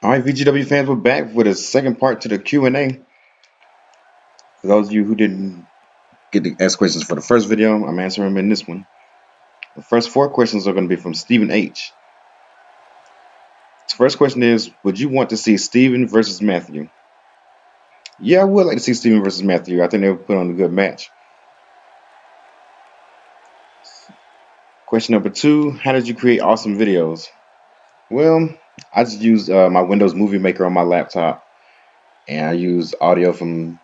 All right, VGW fans, we're back with a second part to the Q&A. For those of you who didn't get to ask questions for the first video, I'm answering them in this one. The first 4 questions are going to be from Stephen H. His first question is, would you want to see Stephen versus Matthew? Yeah, I would like to see Stephen versus Matthew. I think they would put on a good match. Question number 2, how did you create awesome videos? Well, I just use my Windows Movie Maker on my laptop, and I use audio from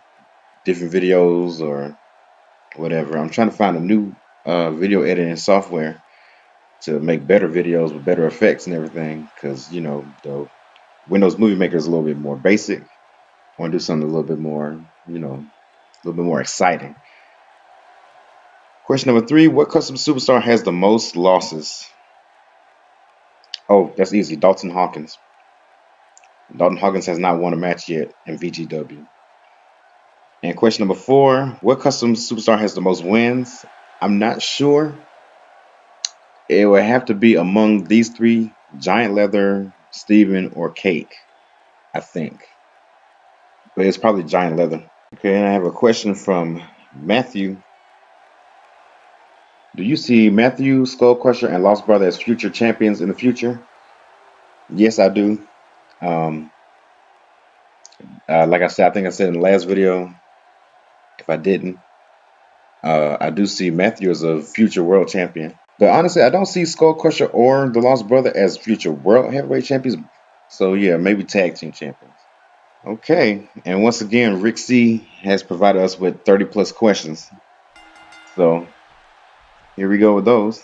different videos or whatever. I'm trying to find a new video editing software to make better videos with better effects and everything, because the Windows Movie Maker is a little bit more basic. I want to do something a little bit more, a little bit more exciting. Question number 3, what custom superstar has the most losses? Oh, that's easy. Dalton Hawkins. Dalton Hawkins has not won a match yet in VGW. And question number 4, what custom superstar has the most wins? I'm not sure. It would have to be among these 3, Giant Leather, Steven, or Cake, I think. But it's probably Giant Leather. Okay, and I have a question from Matthew. Do you see Matthew, Skull Crusher, and Lost Brother as future champions in the future? Yes, I do. Like I said, I think I said in the last video, if I didn't, I do see Matthew as a future world champion. But honestly, I don't see Skull Crusher or the Lost Brother as future world heavyweight champions. So yeah, maybe tag team champions. Okay, and once again, Rick C has provided us with 30 plus questions. So here we go with those.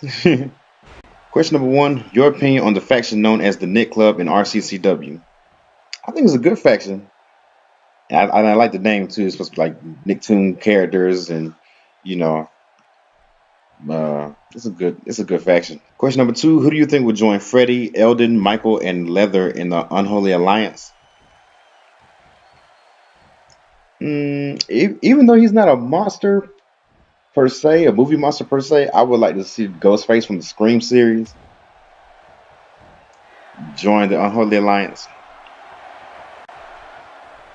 Question number 1, your opinion on the faction known as the Nick Club in RCCW. I think it's a good faction. I like the name too. It's supposed to be like Nicktoon characters, and it's a good faction. Question number 2, who do you think would join Freddie, Eldon, Michael, and Leather in the Unholy Alliance? Even though he's not a monster per se, a movie monster per se, I would like to see Ghostface from the Scream series join the Unholy Alliance.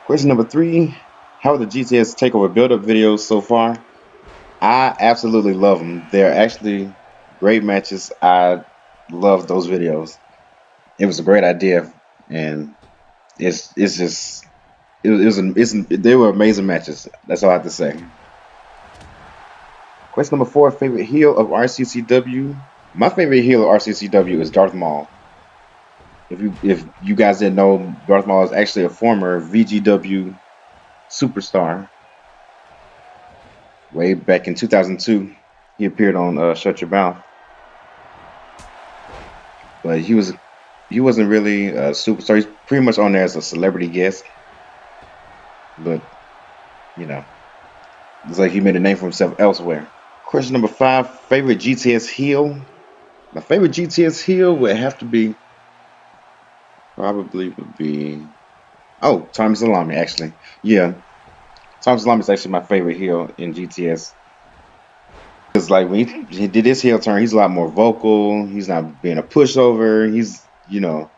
Question number 3, how are the GTS Takeover build-up videos so far? I absolutely love them. They're actually great matches. I love those videos. It was a great idea, and they were amazing matches. That's all I have to say. Question number 4, favorite heel of RCCW. My favorite heel of RCCW is Darth Maul. If you guys didn't know, Darth Maul is actually a former VGW superstar. Way back in 2002, he appeared on Shut Your Mouth, but he wasn't really a superstar. He's pretty much on there as a celebrity guest, but it's like he made a name for himself elsewhere. Question number 5, favorite GTS heel. My favorite GTS heel would have to be Tommy Salami, actually. Yeah, Tommy Salami is actually my favorite heel in GTS. Because like when he did his heel turn, he's a lot more vocal. He's not being a pushover. He's a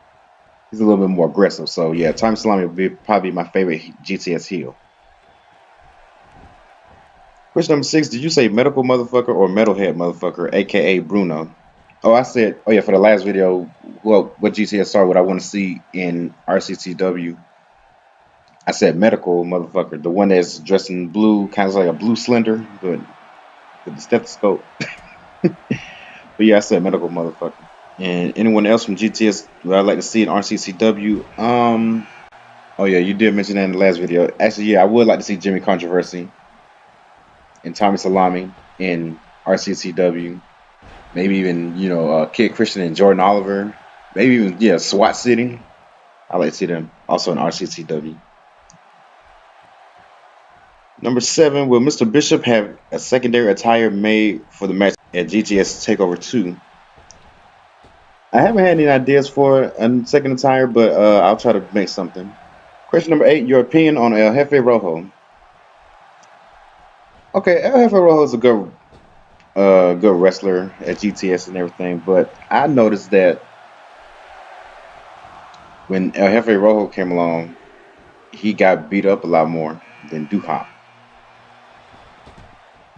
little bit more aggressive. So yeah, Tommy Salami would be probably my favorite GTS heel. Question number 6, did you say medical motherfucker or metalhead motherfucker, aka Bruno? Oh, yeah, for the last video, what GTS star would I want to see in RCCW? I said medical motherfucker, the one that's dressed in blue, kind of like a blue Slender, but with the stethoscope. But yeah, I said medical motherfucker. And anyone else from GTS that I'd like to see in RCCW? Oh yeah, you did mention that in the last video. Actually, yeah, I would like to see Jimmy Controversy and Tommy Salami in RCCW. Maybe even, Kid Christian and Jordan Oliver. Maybe even, SWAT City. I'd like to see them also in RCCW. Number 7, will Mr. Bishop have a secondary attire made for the match at GTS TakeOver 2? I haven't had any ideas for a second attire, but I'll try to make something. Question number 8, your opinion on El Jefe Rojo. Okay, El Jefe Rojo is a good wrestler at GTS and everything, but I noticed that when El Jefe Rojo came along, he got beat up a lot more than Duhop.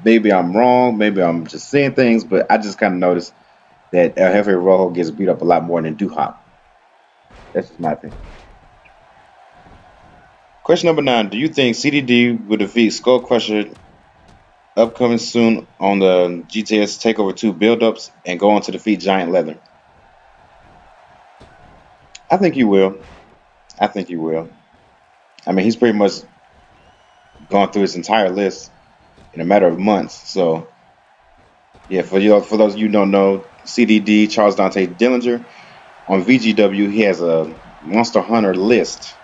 Maybe I'm wrong, maybe I'm just seeing things, but I just kind of noticed that El Jefe Rojo gets beat up a lot more than Duhop. That's just my opinion. Question number 9. Do you think CDD will defeat Skull Crusher upcoming soon on the GTS Takeover 2 build-ups and go on to defeat Giant Leather? I think he will. I think he will. I mean, he's pretty much gone through his entire list in a matter of months. So, yeah, for those of you who don't know, CDD, Charles Dante Dillinger, on VGW, he has a Monster Hunter list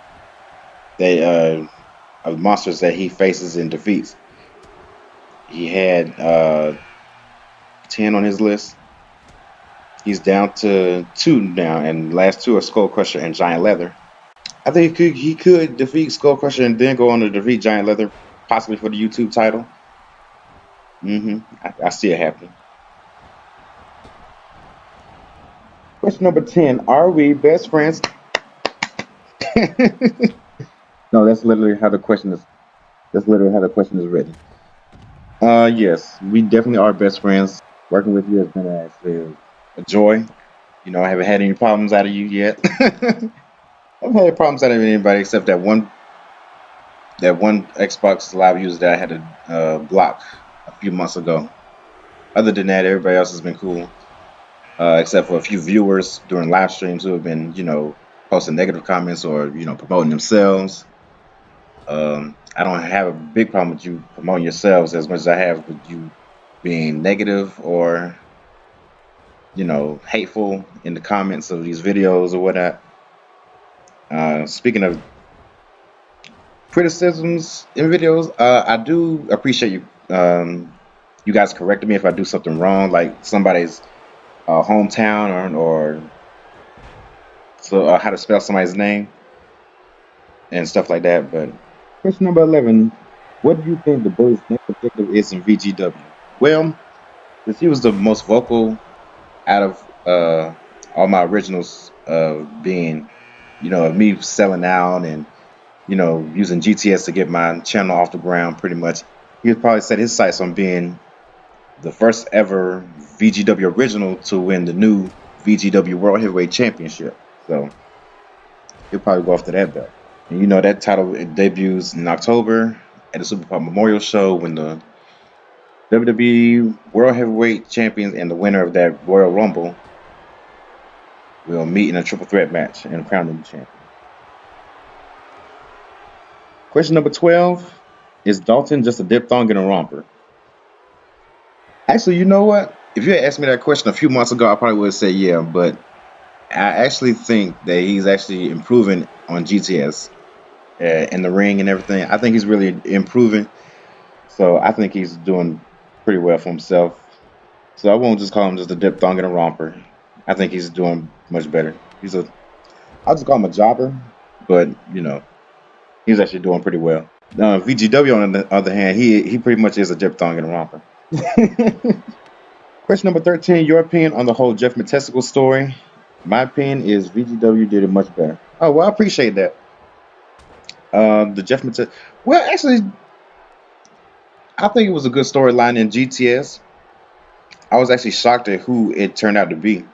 that of monsters that he faces and defeats. He had 10 on his list. He's down to 2 now, and the last 2 are Skull Crusher and Giant Leather. I think he could defeat Skull Crusher and then go on to defeat Giant Leather, possibly for the YouTube title. I see it happening. Question number 10. Are we best friends? No, that's literally how the question is. That's literally how the question is written. Yes, we definitely are best friends. Working with you has been actually a joy. You know, I haven't had any problems out of you yet. I've had problems out of anybody except that one Xbox Live user that I had to block a few months ago. Other than that, everybody else has been cool, except for a few viewers during live streams who have been, posting negative comments or promoting themselves. I don't have a big problem with you promoting yourselves as much as I have with you being negative or hateful in the comments of these videos or whatnot. Speaking of criticisms in videos, I do appreciate you you guys correcting me if I do something wrong, like somebody's hometown or how to spell somebody's name and stuff like that. But question number 11, what do you think the bully's next objective is in VGW? Well, since he was the most vocal out of all my originals, being me selling out and using GTS to get my channel off the ground, pretty much, he would probably set his sights on being the first ever VGW original to win the new VGW World Heavyweight Championship. So he'll probably go after that belt. And that title debuts in October at the Superpop Memorial Show when the WWE World Heavyweight Champions and the winner of that Royal Rumble will meet in a triple threat match and crown the champion. Question number 12, is Dalton just a diphthong and a romper? Actually, you know what? If you had asked me that question a few months ago, I probably would have said yeah, but I actually think that he's actually improving on GTS in the ring and everything. I think he's really improving. So I think he's doing pretty well for himself. So I won't just call him just a diphthong and a romper. I think he's doing much better. I'll just call him a jobber, but he's actually doing pretty well. VGW, on the other hand, he pretty much is a diphthong and a romper. Question number 13, your opinion on the whole Jeff Metesticle story? My opinion is VGW did it much better. Oh, well, I appreciate that. The Jeff Metesticle, well, actually, I think it was a good storyline in GTS. I was actually shocked at who it turned out to be.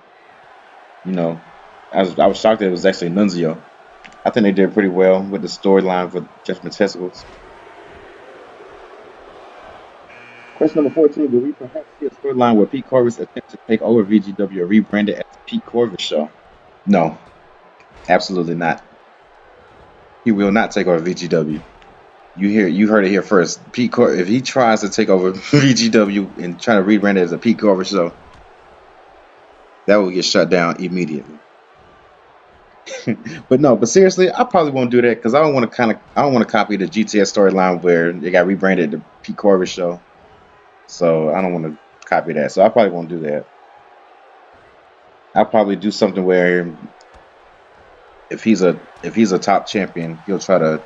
I was shocked that it was actually Nunzio. I think they did pretty well with the storyline for Jeff Metesticles. Question number 14, will we perhaps see a storyline where Pete Corvus attempts to take over VGW or rebrand it as the Pete Corvus Show? No, absolutely not. He will not take over VGW. You heard it here first. If he tries to take over VGW and try to rebrand it as a Pete Corvus Show, that will get shut down immediately. But seriously, I probably won't do that because I don't want to copy the GTS storyline where they got rebranded the Pete Corvus Show. So I don't want to copy that. So I probably won't do that. I'll probably do something where if he's a top champion, he'll try to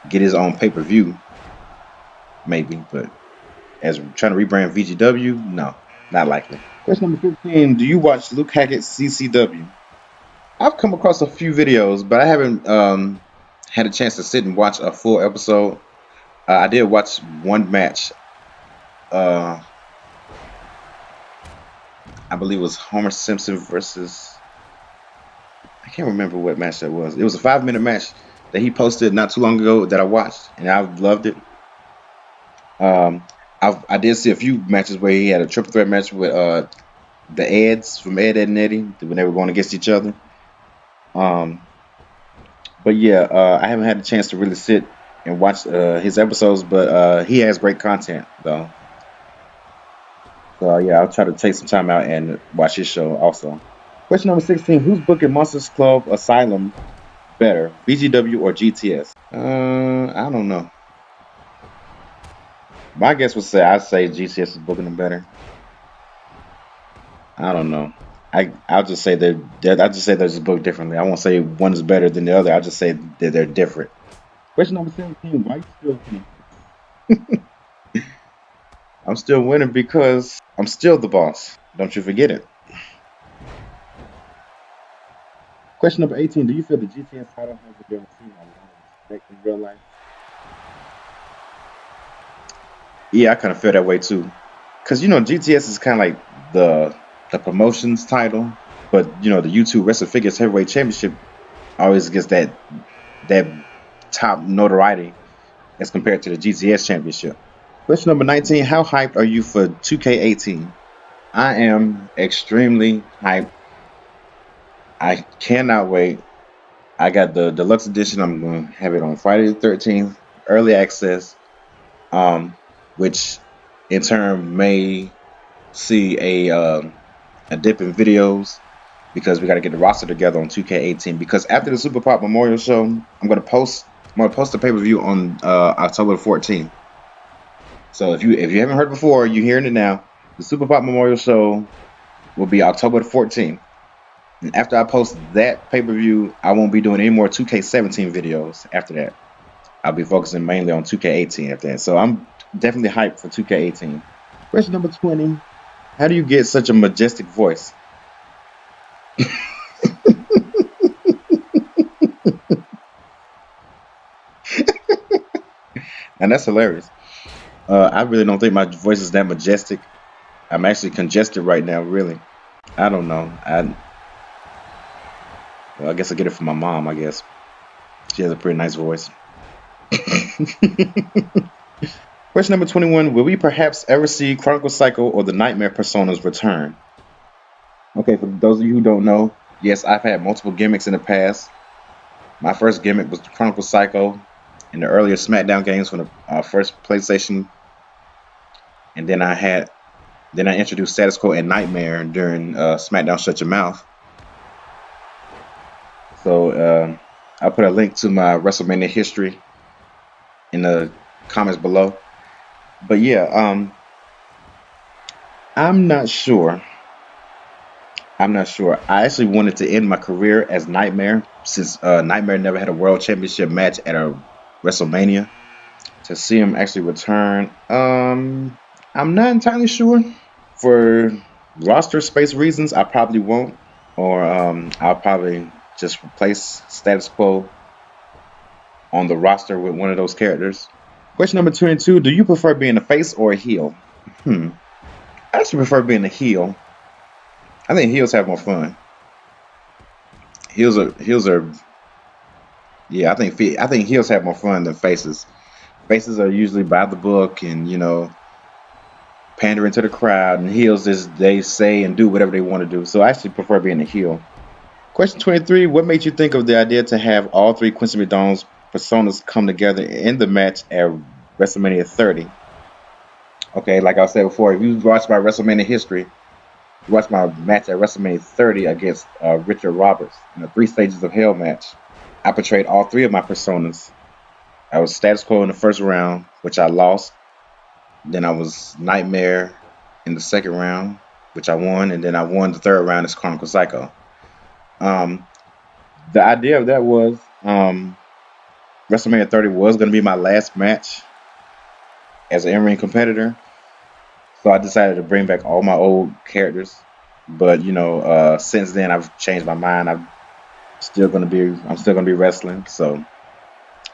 get his own pay-per-view, maybe. But as trying to rebrand VGW, no, not likely. Question number 15, do you watch Luke Hackett's CCW? I've come across a few videos, but I haven't had a chance to sit and watch a full episode. I did watch one match. Uh, I believe it was Homer Simpson versus, I can't remember what match that was. It was a 5-minute match that he posted not too long ago that I watched, and I loved it. I did see a few matches where he had a triple threat match with the Eds from Ed, Ed and Eddie when they were going against each other. Um, but yeah, I haven't had a chance to really sit and watch his episodes, but he has great content though. So yeah, I'll try to take some time out and watch his show also. Question number 16: Who's booking Monsters Club Asylum better, VGW or GTS? I don't know. My guess would say I'd say GTS is booking them better. I don't know. I'll just say I'll just say they're just booked differently. I won't say one is better than the other. I'll just say that they're different. Question number 17: Why you still winning? I'm still winning because I'm still the boss. Don't you forget it. Question number 18: Do you feel the GTS title has a guarantee on respect in real life? Yeah, I kind of feel that way too. Cause GTS is kind of like the promotions title, but the YouTube Wrestle Figures Heavyweight Championship always gets that top notoriety as compared to the GTS Championship. Question number 19: How hyped are you for 2K18? I am extremely hyped. I cannot wait. I got the deluxe edition. I'm going to have it on Friday the 13th, early access, which in turn may see a dip in videos because we got to get the roster together on 2K18. Because after the Super Pop Memorial Show, I'm going to post the pay-per-view on October 14th. So if you haven't heard before, you're hearing it now. The Super Pop Memorial Show will be October 14th. And after I post that pay-per-view, I won't be doing any more 2K17 videos after that. I'll be focusing mainly on 2K18 after that. So I'm definitely hyped for 2K18. Question number 20. How do you get such a majestic voice? And that's hilarious. I really don't think my voice is that majestic. I'm actually congested right now, really. I don't know. I guess I get it from my mom, I guess. She has a pretty nice voice. Question number 21. Will we perhaps ever see Chronicle Cycle or the Nightmare Personas return? Okay, for those of you who don't know, yes, I've had multiple gimmicks in the past. My first gimmick was the Chronicle Cycle in the earlier SmackDown games from the first PlayStation. And then I introduced Status Quo and Nightmare during SmackDown Shut Your Mouth. So I'll put a link to my WrestleMania history in the comments below. But yeah, I'm not sure. I actually wanted to end my career as Nightmare since Nightmare never had a world championship match at a WrestleMania. To see him actually return, I'm not entirely sure. For roster space reasons, I probably won't. Or I'll probably just replace Status Quo on the roster with one of those characters. Question number 22. Do you prefer being a face or a heel? I actually prefer being a heel. I think heels have more fun. Heels are. Yeah, I think heels have more fun than faces. Faces are usually by the book and pandering to the crowd, and heels they say and do whatever they want to do. So I actually prefer being a heel. Question 23. What made you think of the idea to have all three Quincy McDonald's personas come together in the match at WrestleMania 30? Okay, like I said before, if you watch my WrestleMania history, you watch my match at WrestleMania 30 against Richard Roberts in a 3 Stages of Hell match. I portrayed all three of my personas. I was Status Quo in the first round, which I lost. Then I was Nightmare in the second round, which I won. And then I won the third round as Chronicle Psycho. The idea of that was WrestleMania 30 was going to be my last match as an in-ring competitor. So I decided to bring back all my old characters. But, since then I've changed my mind. I'm still gonna be wrestling. So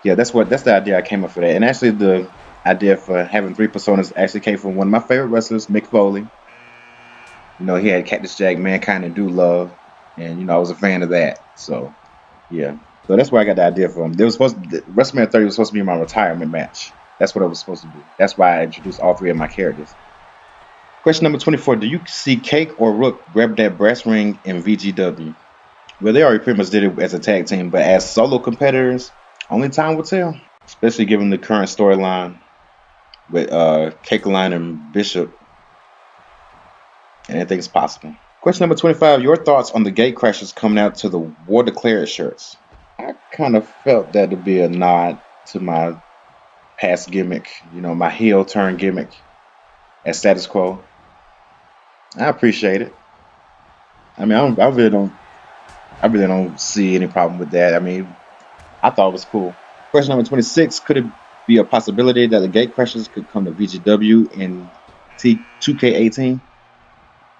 yeah, that's the idea I came up for that. And actually, the idea for having three personas actually came from one of my favorite wrestlers, Mick Foley. You know, he had Cactus Jack, Mankind, and Do Love, and you know I was a fan of that. So yeah, so that's where I got the idea from. There was WrestleMania 30 was supposed to be my retirement match. That's what it was supposed to be. That's why I introduced all three of my characters. Question number 24: do you see Cake or Rook grab that brass ring in VGW? Well, they already pretty much did it as a tag team, but as solo competitors, only time will tell. Especially given the current storyline with Cakeline and Bishop, anything's possible. Question number 25: your thoughts on the gate crashers coming out to the War Declared shirts? I kind of felt that to be a nod to my past gimmick, you know, my heel turn gimmick at Status Quo. I appreciate it. I mean, I really don't see any problem with that. I mean, I thought it was cool. Question number 26: could it be a possibility that the gate crashers could come to VGW in T2K18?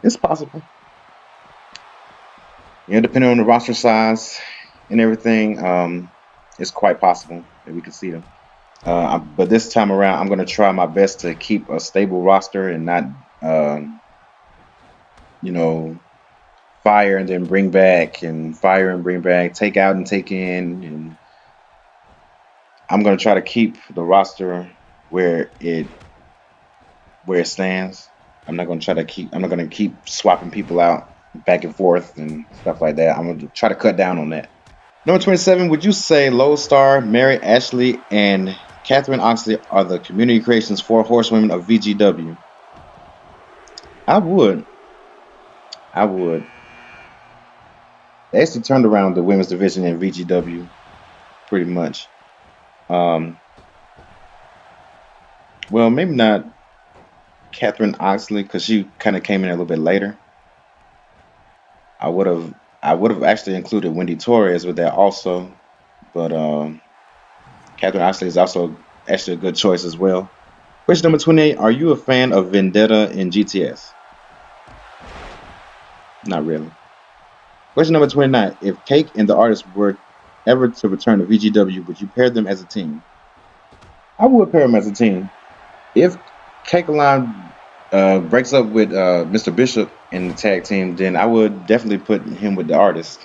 It's possible. Yeah, depending on the roster size and everything, it's quite possible that we could see them. But this time around, I'm going to try my best to keep a stable roster and not, you know, fire and then bring back and fire and bring back, take out and take in. And I'm going to try to keep the roster where it stands. I'm not going to keep swapping people out back and forth and stuff like that. I'm going to try to cut down on that. Number 27, would you say Lodestar, Mary Ashley, and Catherine Oxley are the Community Creations 4 Horsewomen of VGW? I would. They actually turned around the women's division in VGW pretty much. Well, maybe not Catherine Oxley because she kind of came in a little bit later. I would have actually included Wendy Torres with that also, but Catherine Oxley is also actually a good choice as well. Question number 28: are you a fan of Vendetta in GTS? Not really. Question number 29: if Cake and the artist were ever to return to VGW, would you pair them as a team? I would pair them as a team. If Cakeline breaks up with Mr. Bishop in the tag team, then I would definitely put him with the artist.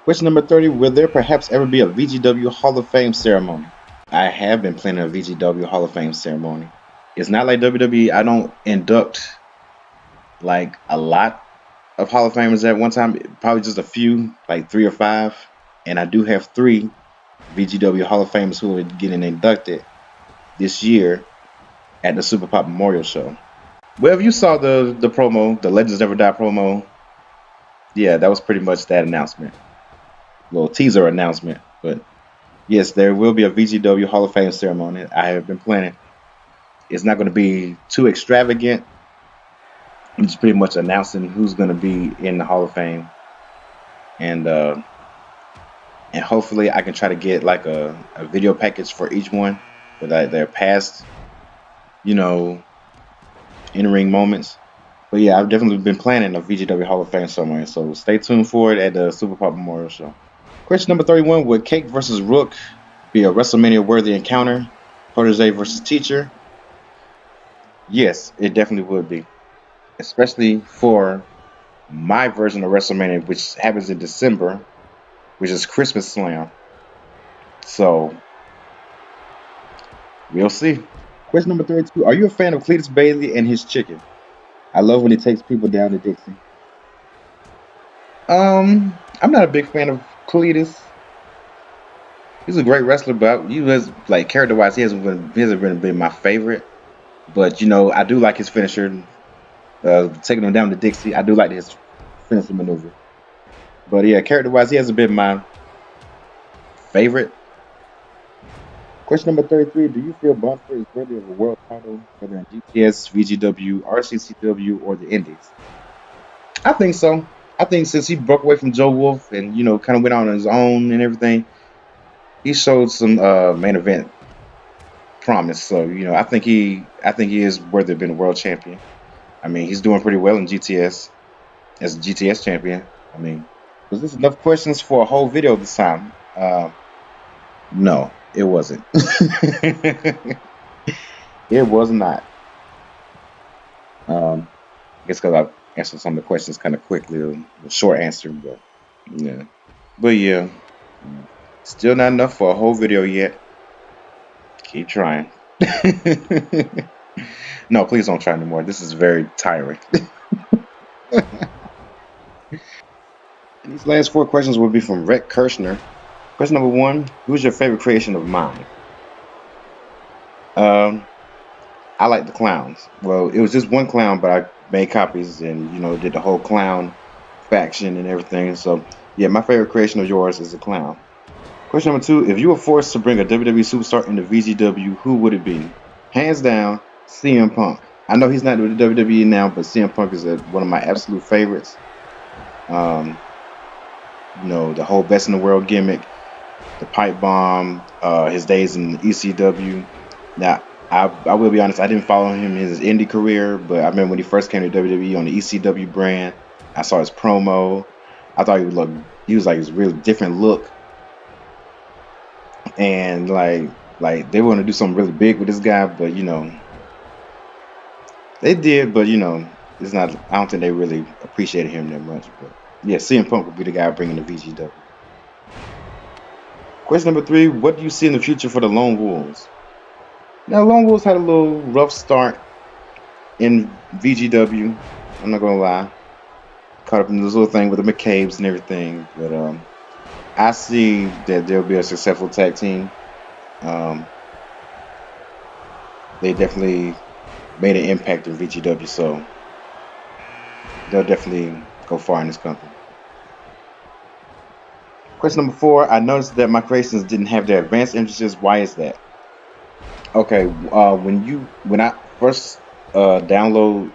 Question number 30: will there perhaps ever be a VGW Hall of Fame ceremony? I have been planning a VGW Hall of Fame ceremony. It's not like WWE. I don't induct like a lot of Hall of Famers at one time. Probably just a few, like 3 or 5. And I do have 3 VGW Hall of Famers who are getting inducted this year at the Super Pop Memorial Show. Well, if you saw the promo, the Legends Never Die promo, yeah, that was pretty much that announcement. Little teaser announcement. But yes, there will be a VGW Hall of Fame ceremony. I have been planning. It's not going to be too extravagant. I'm just pretty much announcing who's going to be in the Hall of Fame. And hopefully I can try to get like a video package for each one with their past, you know, in-ring moments. But yeah, I've definitely been planning a VGW Hall of Fame somewhere. So stay tuned for it at the Super Pop Memorial Show. Question number 31: would Cake versus Rook be a WrestleMania worthy encounter? Protege versus teacher? Yes, it definitely would be. Especially for my version of WrestleMania, which happens in December, which is Christmas Slam. So we'll see. Question number 32: are you a fan of Cletus Bailey and his chicken? I love when he takes people down to Dixie. I'm not a big fan of Cletus. He's a great wrestler, but he was like character-wise, he hasn't really been my favorite. But you know, I do like his finisher, taking him down to Dixie. I do like his finisher maneuver. But yeah, character-wise, he hasn't been my favorite. Question number 33: do you feel Bonfire is worthy of a world title, whether in GTS, VGW, RCCW, or the Indies? I think so. I think since he broke away from Joe Wolf and you know kind of went on his own and everything, he showed some main event promise. So you know, I think he is worthy of being a world champion. I mean, he's doing pretty well in GTS as a GTS champion. I mean, Was this enough questions for a whole video this time? No, it wasn't. It was not. I guess because I answered some of the questions kind of quickly, a short answer, but yeah. But yeah, still not enough for a whole video yet. Keep trying. No, please don't try anymore. This is very tiring. And these last 4 questions will be from Rhett Kirshner. Question number 1: who's your favorite creation of mine? I like the clowns. Well, it was just one clown, but I made copies and did the whole clown faction and everything. So yeah, my favorite creation of yours is a clown. Question number 2: if you were forced to bring a WWE superstar into VGW, who would it be? Hands down, CM Punk. I know he's not with the WWE now, but CM Punk is one of my absolute favorites. The whole best in the world gimmick, the pipe bomb, his days in ECW. Now, I will be honest, I didn't follow him in his indie career, but I remember when he first came to WWE on the ECW brand, I saw his promo. I thought he was like his real different look. And like they want to do something really big with this guy, but they did, but it's not. I don't think they really appreciated him that much. But yeah, CM Punk would be the guy bringing the VGW. Question number 3: what do you see in the future for the Lone Wolves? Now, Lone Wolves had a little rough start in VGW. I'm not gonna lie, caught up in this little thing with the McCabe's and everything, but I see that they'll be a successful tag team. They definitely made an impact in VGW, so they'll definitely go far in this company. Question number 4: I noticed that my creations didn't have their advanced entrances. Why is that? Okay, when I first download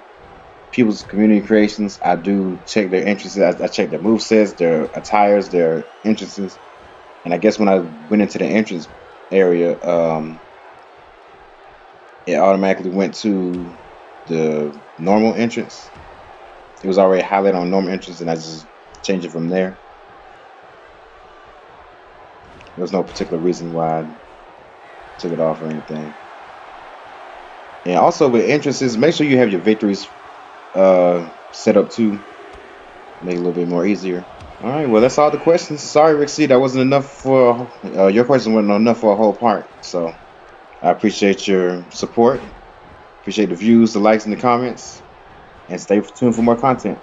people's community creations, I do check their entrances. I check their movesets, their attires, their entrances, and I guess when I went into the entrance area, it automatically went to the normal entrance. It was already highlighted on normal entrance, and I just changed it from there. There was no particular reason why I took it off or anything. And also with entrances, make sure you have your victories set up too. Make it a little bit more easier. All right, well, that's all the questions. Sorry, Rick C, that wasn't enough for your question wasn't enough for a whole part. So I appreciate your support. Appreciate the views, the likes, and the comments. And stay tuned for more content.